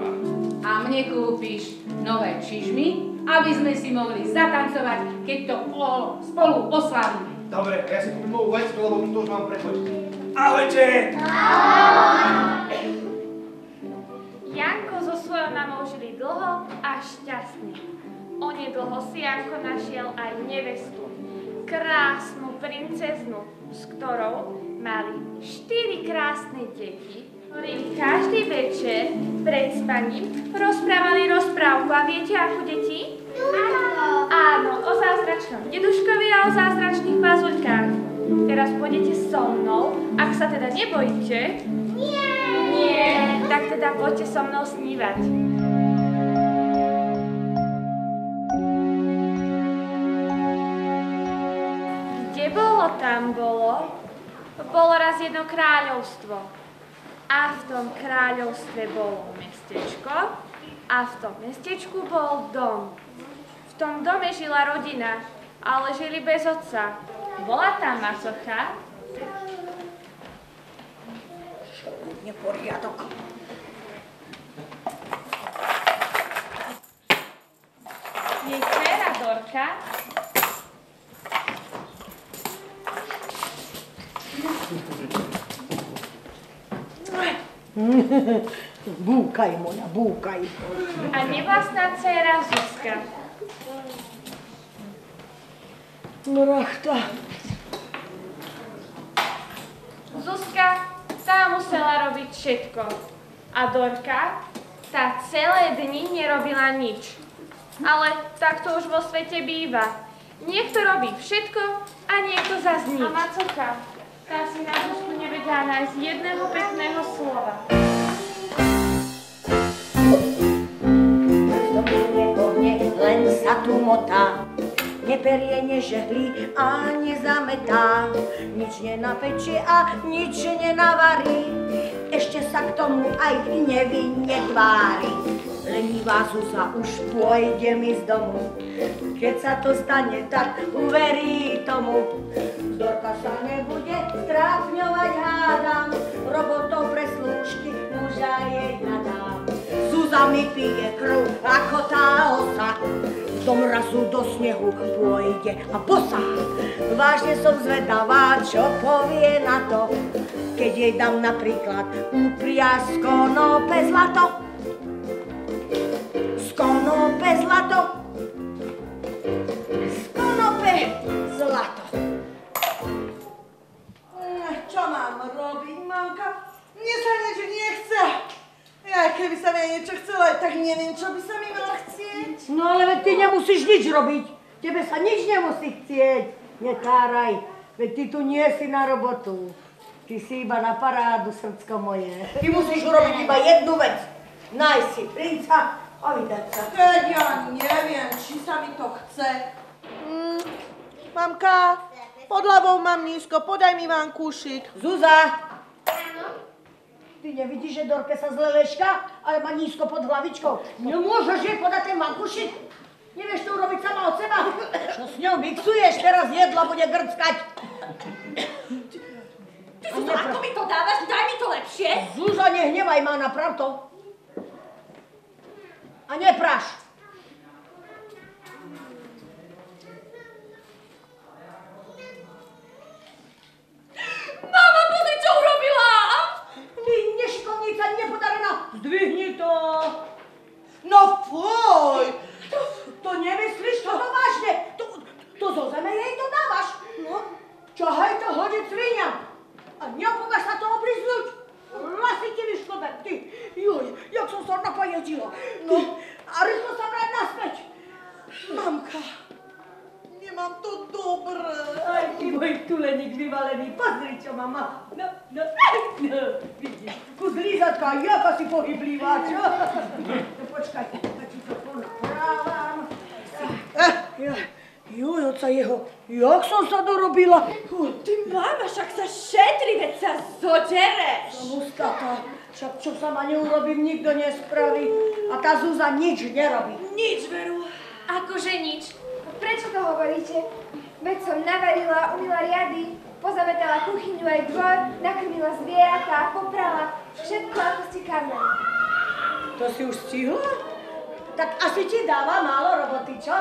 A mne kúpiš nové čižmy, aby sme si mohli zatancovať, keď to spolu oslavíme. Dobre, ja si kúpim novú vecku, lebo tu už mám prechodiť. Ahojte! Janko so svojou mamou žili dlho a šťastne. Onedlho si Janko našiel aj nevestu. Krásnu princeznu, s ktorou mali 4 krásne deti, ktorí každý večer pred spaním rozprávali rozprávku. A viete, akú deti? Áno, o zázračnom deduškovi a o zázračných pazuľkách. Teraz pôjdete so mnou, ak sa teda nebojíte. Nie, tak teda poďte so mnou snívať. Kde bolo, tam bolo. Bolo raz jedno kráľovstvo. A v tom kráľovstve bolo mestečko. A v tom mestečku bol dom. V tom dome žila rodina, ale žili bez otca. Bola tam macocha. Neporiadok. Jej dcéra Dorka. Búkaj, moja, búkaj. A nevlastná dcéra Zuzka. Mrachta. Zuzka, tá musela robiť všetko. A Dorka, tá celé dni nerobila nič. Ale tak to už vo svete býva. Niekto robí všetko a niekto zas nič. A macocha, tá si na Zuzku nevedela nájsť jedného pekného slova. Len sa tu motá, neperie, nežehlí a nezametá. Nič nenapečie a nič nenavarí, ešte sa k tomu aj nevinne tvári. Lenivá Zuza už pôjde mi z domu, keď sa to stane, tak uverí tomu. Dorka sa nebude strápňovať, hádam, robotov pre slúžky muža jej nadám. Zuza mi pije krv ako tá osa, do mrazu, do snehu pôjde a bosa. Vážne som zvedavá, čo povie na to, keď jej dám napríklad upriasť z konope zlato. Z konope zlato. Z konope zlato. Čo mám robiť, mamka? Mne sa niečo nechce. Ja, keby sa mi niečo chcelo, tak neviem, čo by sa mi malo chcieť. No ale veď ty nemusíš nič robiť. Tebe sa nič nemusí chcieť. Netáraj, veď ty tu nie si na robotu. Ty si iba na parádu, srdcko moje. Ty musíš urobiť iba jednu vec. Nájsť si princa a vydať sa. Keď ja neviem, či sa mi to chce. Mamka, pod hlavou mám nízko, podaj mi vankúšik. Zuza! Ty nevidíš, že Dorke sa zle leška, ale má nízko pod hlavičkou. Nemôžeš jej podať ten vankúšik? Nevieš to urobiť sama od seba? Čo s ňou mixuješ? Teraz jedla bude grckať. Ty Zuza, ako mi to dávaš? Daj mi to lepšie. Zuza, nehnevaj ma, naprav to. A nepráš. Mama, pozri, čo urobila! Ty nešikovnica, nepodarená. Zdvihni to. No fuj! To nemyslíš to vážne. To zo zeme jej to dávaš. No, Čahaj to hodiť sviniam. A neopúvaš sa to obriznúť. Vlasy ti vyškodem, ty. Joj, jak som sa napajedila. No, a rýchlo sa vrať naspäť. Mamka, nemám to dobré. Aj ty môj tuleník vyvalený, pozri, čo má má. No, vidíš, kus lízatka, jaká si pohyblivá, čo? No počkaj, ja ti to ponaprávam. Joj, oca jeho, jak som sa dorobila. Ty mama, však sa šetri, veď sa zodereš. Som ústata, však čo sa ma neurobím, nikto nespraví. A tá Zúza nič nerobí. Nič, Veru. Akože nič. Prečo to hovoríte? Veď som navarila, umyla riady, pozametala kuchyňu aj dvor, nakrmila zvieratá, poprala. Všetko, ako ste kázali. To si už stihla? Tak asi ti dáva málo roboty, čo?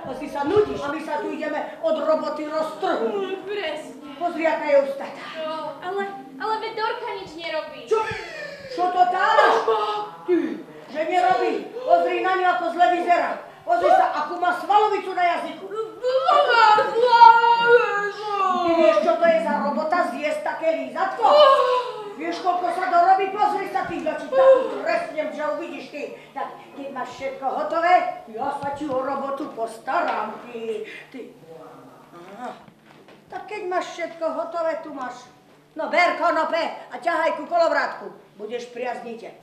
Asi sa nudíš a my sa tu ideme od roboty roztrhnúť. Presne. Pozri, aká je ustata. Ale veď Dorka nič nerobí. Čo to táraš? Ty, že nerobí. Pozri na ňu, ako zle vyzerá. Pozri sa, akú má svalovicu na jazyku. Ty vieš, čo to je za robota zjesť také lízatko? Vieš, koľko sa dorobí? Pozri sa, ty, ja ti takú trestnem, že uvidíš ty. Tak, keď máš všetko hotové, ja sa ti o robotu postaram, ty. Aha. Tak keď máš všetko hotové, tu máš. No ber konope a ťahaj ku kolovrátku. Budeš priaznite.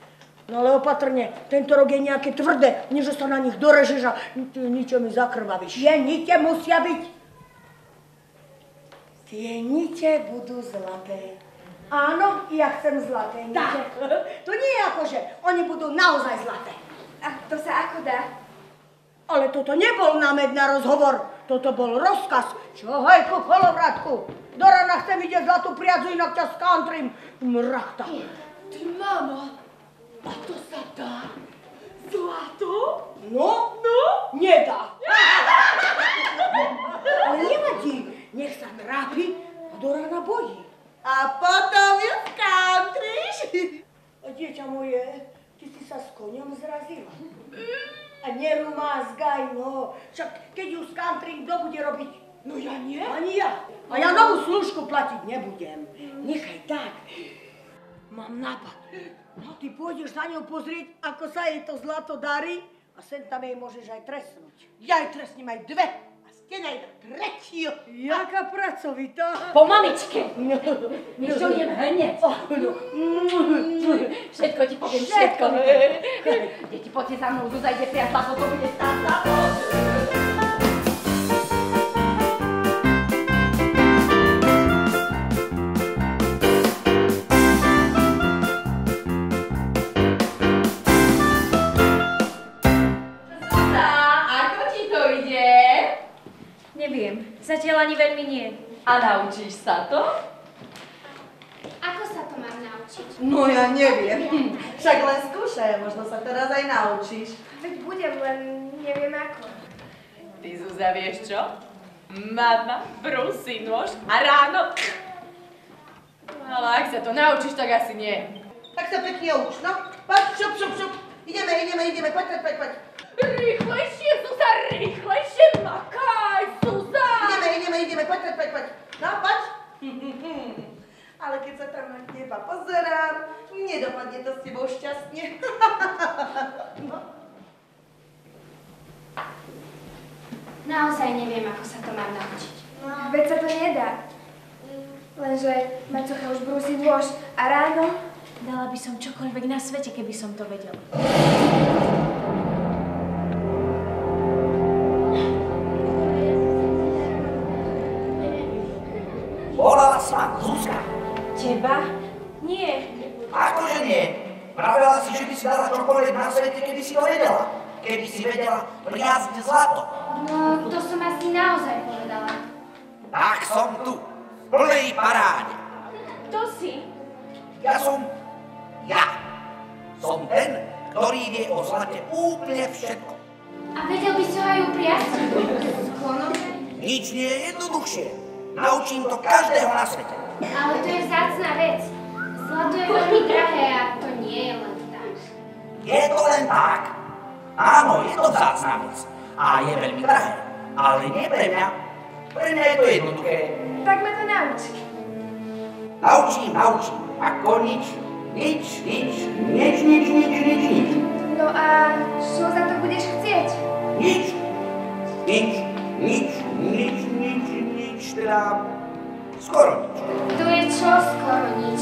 No ale opatrne, tento rok je nejaké tvrdé, nie že sa na nich dorežeš a ničo mi zakrvavíš. Tie nite musia byť. Tie nite budú zlaté. Áno, ja chcem zlaté nite. Tak, to nie je akože, oni budú naozaj zlaté. A to sa ako dá? Ale toto nebol námed na rozhovor, toto bol rozkaz. Čahaj ku kolovrátku. Do rána chcem vidieť zlatú priadzu, inak ťa skantrím. Mrachta. Ty mama, a to sa dá? Zlato? No, nedá. Ale nevadí, nech sa trápi a do rána bojí. A potom ju skantríš. A dieťa moje, ty si sa s koňom zrazila. A nerumázgaj, no. Však keď ju skantrím, kto bude robiť? No ja nie. Ani ja. A ja novú služku platiť nebudem. Nechaj tak. Mám nápad. No, ty pôjdeš za ňou pozrieť, ako sa jej to zlato darí a sem tam jej môžeš aj trestnúť. Ja jej trestním aj dve a ste aj tretiu. Jaká pracovitá. Po mamičke. Čo idem hneď. Všetko ti poviem, všetko. Deti, poďte za mnou, Zúza ide priať zlato, to bude stáť zlato. Neviem, zatiaľ ani veľmi nie. A naučíš sa to? Ako sa to mám naučiť? No ja neviem. Však len skúšaj, možno sa teraz aj naučíš. Veď budem, len neviem ako. Ty, Zúza, vieš čo? Mama brúsi nôž a ráno... Ale ak sa to naučíš, tak asi nie. Tak sa pekne uč, no. Poď, šup. Ideme, poď. Rýchlejšie, Zúza, rýchlejšie, makaj, Zúza! Ideme, poď. No, poď. Ale keď sa tam na teba pozerám, nedopadne to s tebou šťastne. No. Naozaj neviem, ako sa to mám naučiť. Veď sa to nedá. Lenže macocha už brúsi nôž a ráno... Dala by som čokoľvek na svete, keby som to vedela. Volala si ma Zuzka. Teba? Nie. Akože nie? Pravila si, že by si dala čokoľvek na svete, keby si to vedela. Keby si vedela priazť zlato. No, to som asi naozaj povedala. Tak som tu, v plnej paráde. Kto si? Ja som ten, ktorý vie o zlate úplne všetko. A vedel by si ho aj upriať? S klonom? Nič nie je jednoduchšie. Naučím to každého na svete. Ale to je vzácna vec. Zlato je veľmi drahé a to nie je len tak. Je to len tak. Áno, je to vzácna vec. A je veľmi drahé. Ale nie pre mňa. Pre mňa je to jednoduché. Tak ma to nauč. Naučím. Ako nič. No a čo za to budeš chcieť? Nič. Teda skoro nič. To je čo skoro nič?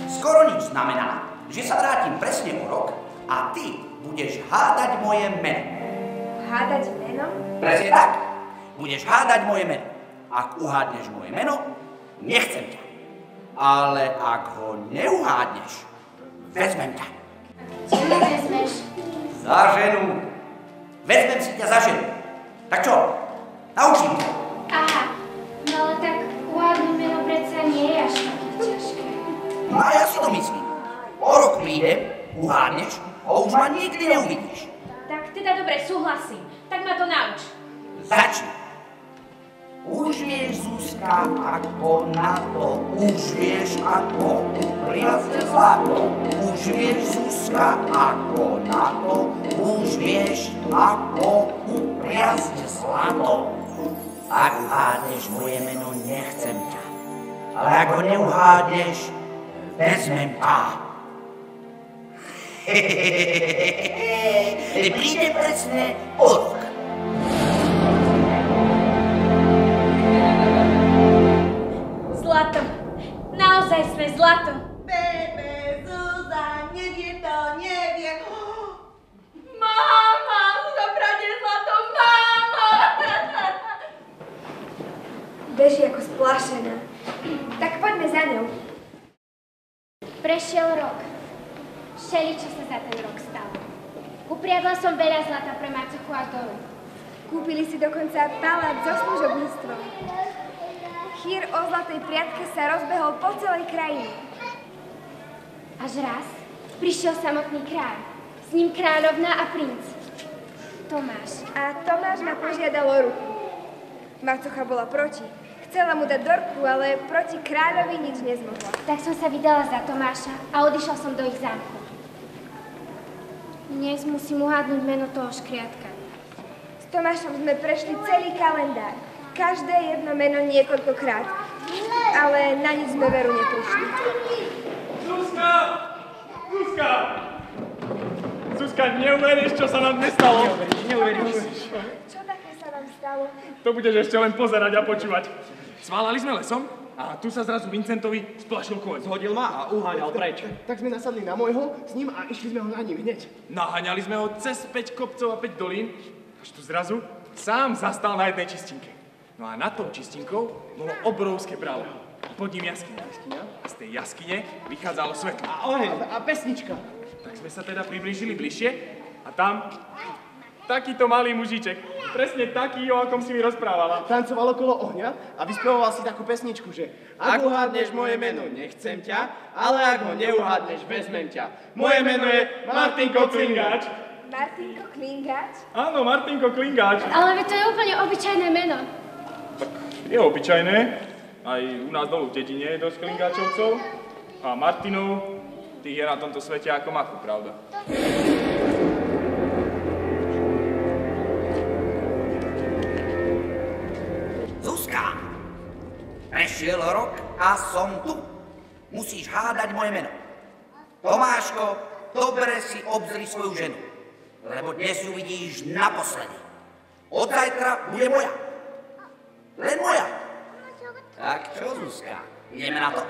Skoro nič znamená, že sa vrátim presne o rok a ty budeš hádať moje meno. Hádať meno? Presne tak. Budeš hádať moje meno. Ak uhádneš moje meno, nechcem ťa. Ale ak ho neuhádneš, vezmem ťa. Čo mi vezmeš? Za ženu. Vezmem si ťa za ženu. Tak čo? Naučím ťa. Aha, no ale tak uhádnuť meno predsa nie je až také ťažké. No a ja si to myslím. O rok prídem, uhádneš a už ma nikdy neuvidíš. Tak teda dobre, súhlasím. Tak ma to nauč. Začni. Už vieš, Zuzka, ako na to. Už vieš, ako upriazne zlato. Už vieš, Zuzka, ako na to. Už vieš, ako upriazne zlato. Ak uhádneš moje meno, nechcem ťa. Ale ak ho neuhádneš, vezmem ťa. Príde presne o rok. Zlato. Naozaj sme zlato. Bebe, Zuzá, nevie. Máma, zabrane zlato, máma! Beží ako splašená. Tak poďme za ňou. Prešiel rok. Všeličo sa za ten rok stalo. Upriadla som veľa zlata pre macochu až dolu. Kúpili si dokonca palác so služobníctvom. Chýr o zlatej priatke sa rozbehol po celej krajine. Až raz prišiel samotný kráľ. S ním kráľovná a princ. Tomáš. A Tomáš ma požiadal o ruku. Macocha bola proti. Chcela mu dať do ruku, ale proti kráľovi nič nezmohla. Tak som sa vydala za Tomáša a odišla som do ich zámku. Dnes musím uhádnuť meno toho škriatka. S Tomášom sme prešli celý kalendár. Každé jedno meno niekoľkokrát. Ale na nič sme veru neprišli. Zuzka, neuveríš, čo sa nám dnes stalo? Neuveríš. Čo také sa nám stalo? To budeš ešte len pozerať a počúvať. Sválali sme lesom a tu sa zrazu Vincentovi splašil koň. Zhodil ma a uháňal preč. Tak sme nasadli na môjho s ním a išli sme ho na ním hneď. Naháňali sme ho cez 5 kopcov a 5 dolín, až tu zrazu sám zastal na jednej čistinke. No a nad tou čistinkou bolo obrovské bralo. Pod ním jaskyňa. A z tej jaskyne vychádzalo svetlo. A oheň. A pesnička. Tak sme sa teda priblížili bližšie a tam takýto malý mužiček, presne taký, o akom si mi rozprávala. Tancoval okolo ohňa a vyspievoval si takú pesničku, že ak uhádneš moje meno, nechcem ťa, ale ak ho neuhádneš, vezmem ťa. Moje meno je Martinko Klingáč. Martinko Klingáč? Áno, Martinko Klingáč. Ale to je úplne obyčajné meno. Tak je obyčajné. Aj u nás dolu v dedine je dosť Klingáčovcov. A Martinov, tých je na tomto svete ako machu, pravda? Zuzka, prešiel rok a som tu. Musíš hádať moje meno. Tomáško, dobre si obzri svoju ženu, lebo dnes ju vidíš naposledy. Od zajtra bude moja. Len moja. Tak čo, Zuzka, ideme na to?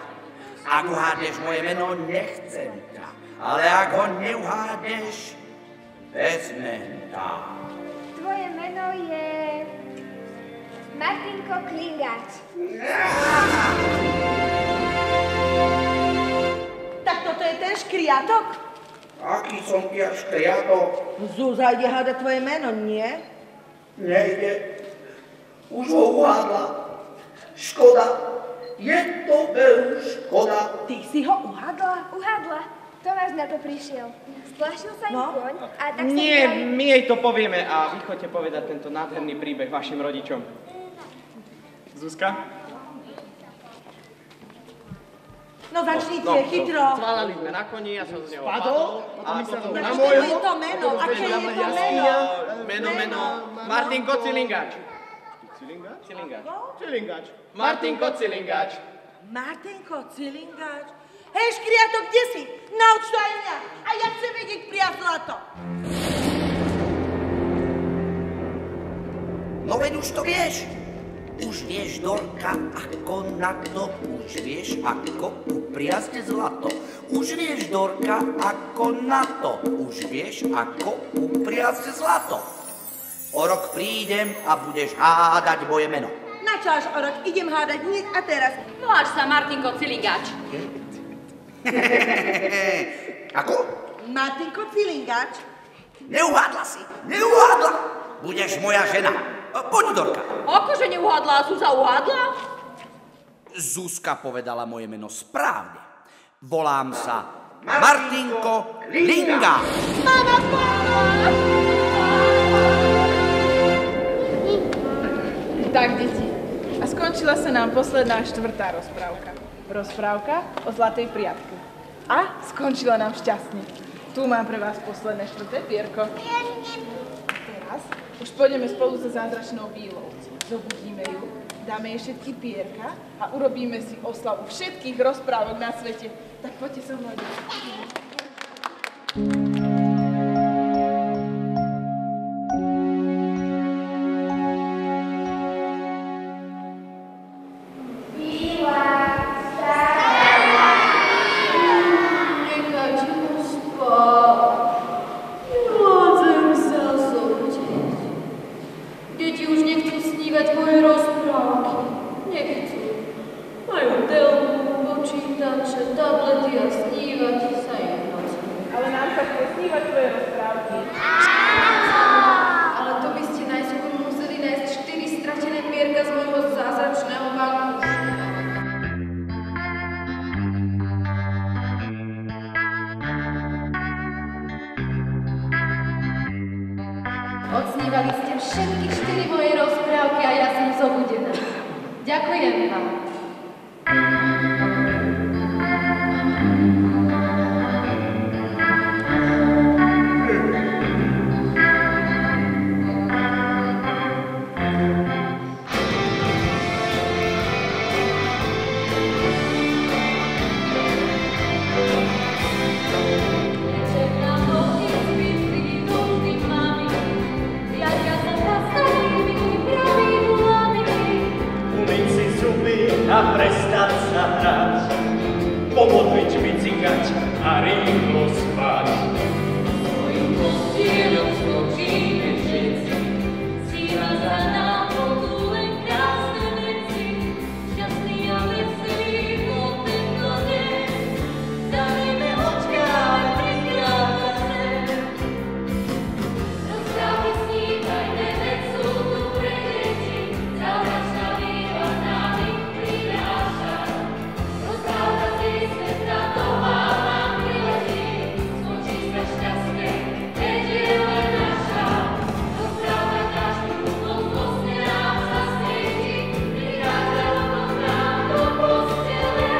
Ak uhádneš moje meno, nechcem ťa. Ale ak ho neuhádneš, vezmem ťa. Tvoje meno je... Martinko Klingáč. Tak toto je ten škriatok? Aký som ja škriatok? Zúza ide hádať tvoje meno, nie? Nejde. Už ho uhádla. Škoda. Je to veľmi škoda. Ty si ho uhádla? Uhádla. Tomáš na to prišiel. Splašil sa im koň a tak sa... Nie, my jej to povieme a vy choďte povedať tento nádherný príbeh vašim rodičom. Zuzka? No začnite, chytro. Sválali sme na koni, ja som z neho Spadol? a potom Na na môjho. môjho. To meno, aké je to meno? Meno, Martinko Klingáč. Cilingač? Cilingač. Cilingač. Martinko Cilingač. Martinko Cilingač? Hej, škriato, kde si? Nauč to aj mňa. A ja chcem vedieť priam zlato. No veď už to vieš. Už vieš, Dorka, ako na to. Už vieš, ako upriazť zlato. Už vieš, Dorka, ako na to. Už vieš, ako upriazť zlato. O rok prídem a budeš hádať moje meno. Na čo až o rok? Idem hádať hneď a teraz. No až sa, Martinko Cilingač. Ako? Martinko Cilingač? Neuhádla si, neuhádla. Budeš moja žena. Poď, Dorka. Akože neuhádla, a Zuzá uhádla? Zuzka povedala moje meno správne. Volám sa Martinko Linga. Mama, Tak, deti. A skončila sa nám posledná 4. rozprávka. Rozprávka o zlatej priatke. A skončila nám šťastne. Tu mám pre vás posledné 4. pierko. Teraz už pôjdeme spolu so zázračnou bílou. Zobudíme ju, dáme jej všetky pierka a urobíme si oslavu všetkých rozprávok na svete. Tak poďte so mnou. Odsnívali ste všetky 4 moje rozprávky a ja som zobudená. Ďakujem vám. A prestať sa hrať, pomodliť, vycikať a rýchlo spať. Svojim postieľom skočíme všetci, síla za nám budú len krásne veci. Šťastný a veselý bol tento deň, zavrieme očka a prichádza sen. Rozprávky snívajme, veď sú tu pre deti, zázračná výba nami prináša. Rozprávka si sveta, to vám priletí, skončí sa šťastne, veď je len naša. Rozprávka každú noc vlastne nám zasvieti, prichádza k nám do postele.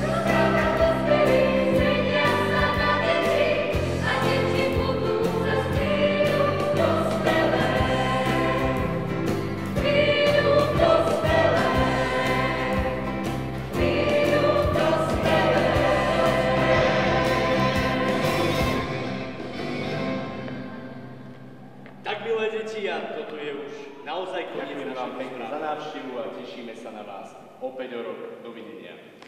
Rozprávka dospelí, svetia sa na deti, a deti budú zas prídu dospelé. Prídu dospelé. Prídu dospelé. Tak, milé deti, a toto je už naozaj koniec našej rozprávky. Za návštevu a tešíme sa na vás opäť o rok. Dovidenia.